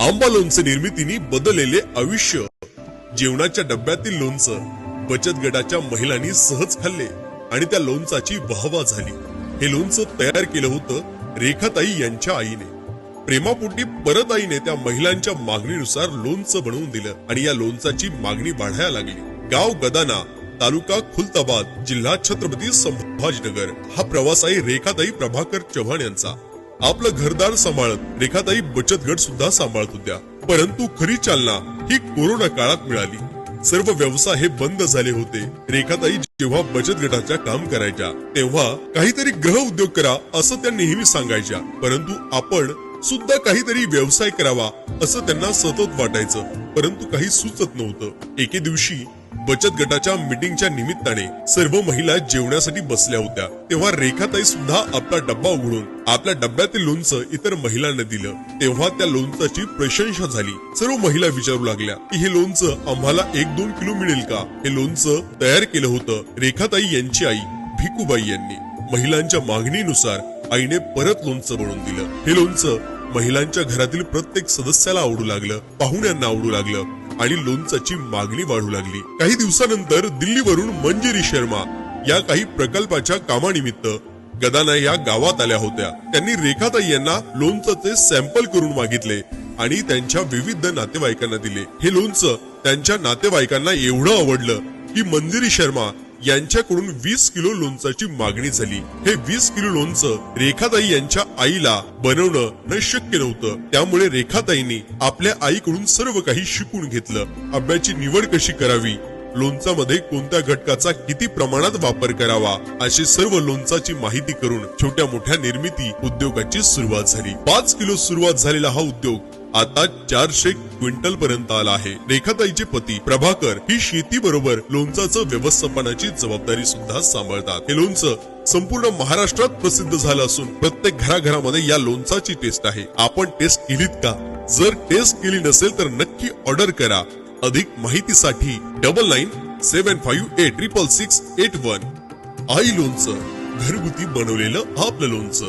आंबा लोणचे निर्मितीने बदललेले आयुष्य। जेवणाच्या डब्यातील लोणचं बचत गटाच्या महिलांनी सहज खाल्ले आणि त्या लोणचाची वाहवा झाली। हे लोणचं तयार केलं होतं रेखाताई यांच्या आईने। प्रेमापोटी परत आईने त्या महिलांच्या मागणीनुसार लोणचं बनवून दिलं आणि या लोणचाची मागणी वाढायला लागली। गाव गदाना, तालुका खुलताबाद, जिल्हा छत्रपती संभाजीनगर हा प्रवास आहे रेखाताई प्रभाकर चव्हाण यांचा। आपलं घरदार सांभाळत रेखाताई बचत गट सुद्धा सांभाळत होत्या, परंतु खरी चालना ही कोरोना काळात मिळाली। सर्व व्यवसाय हे बंद झाले होते। रेखाताई जेव्हा बचत गटाच्या काम करायच्या तेव्हा काहीतरी ग्रह उद्योग करा असं त्या नेहमी सांगायच्या, परंतु आपण सुद्धा काहीतरी व्यवसाय करावा असं त्यांना सतत वाटायचं, परंतु काही सुचत नव्हतं। एके दिवशी बचत गटाच्या मीटिंगच्या निमित्ताने सर्व महिला जेवणासाठी बसल्या होत्या, तेव्हा रेखाताई सुद्धा आपला डब्बा उघडून आपल्या डब्यातील लोणचं इतर महिलांना दिलं। तेव्हा त्या लोणचाची प्रशंसा झाली। सर्व महिला विचारू लागल्या की हे लोणचं आम्हाला 1-2 किलो मिळेल का? हे लोणचं तयार केलं होतं रेखाताई यांची आई भिकूबाई यांनी। महिलांच्या मागणीनुसार आईने परत लोणचं बनवून दिलं। हे लोणचं महिलांच्या घरातील प्रत्येक सदस्याला आवडू लागलं, पाहुण्यांना आवडू लागलं आणि लोणचाची मागणी वाढू लागली। काही दिवसानंतर दिल्लीवरून मंजिरी शर्मा या काही प्रकल्पाच्या कामानिमित्त गदाना या गावात आल्या होत्या। त्यांनी रेखाताई यांना लोणचाचे सॅम्पल करून मागितले आणि त्यांच्या विविध नातेवाईकांना दिले। हे लोणचं त्यांच्या नातेवाईकांना एवढं आवडलं की मंजिरी शर्मा यांच्याकडून 20 किलो लोणचाची मागणी झाली। हे 20 किलो लोणचं रेखाताई यांच्या आईला बनवणं न शक्य नव्हतं, त्यामुळे रेखाताईंनी आपल्या आईकडून सर्व काही शिकून घेतलं। आंब्याची निवड कशी करावी, लोणचामध्ये कोणत्या घटकाचा किती प्रमाणात वापर करावा, अशी सर्व लोणचाची माहिती करून छोट्या मोठ्या निर्मिती उद्योगाची सुरुवात झाली। 5 किलो सुरुवात झालेला हा उद्योग आता 400 क्विंटल पर्यंत आला आहे। रेखाताईचे पती प्रभाकर ही शेती बरोबर लोणचाचं व्यवस्थापनाची जबाबदारी सुद्धा सांभाळतात। हे लोणचं संपूर्ण महाराष्ट्रात प्रसिद्ध झालं असून प्रत्येक घराघरामध्ये या लोणचाची टेस्ट आहे। आपण टेस्ट केलीत का? जर टेस्ट केली नसेल तर नक्की ऑर्डर करा। अधिक माहितीसाठी 9975866681। आई लोणचं, घरगुती बनवलेलं आपलं लोणचं।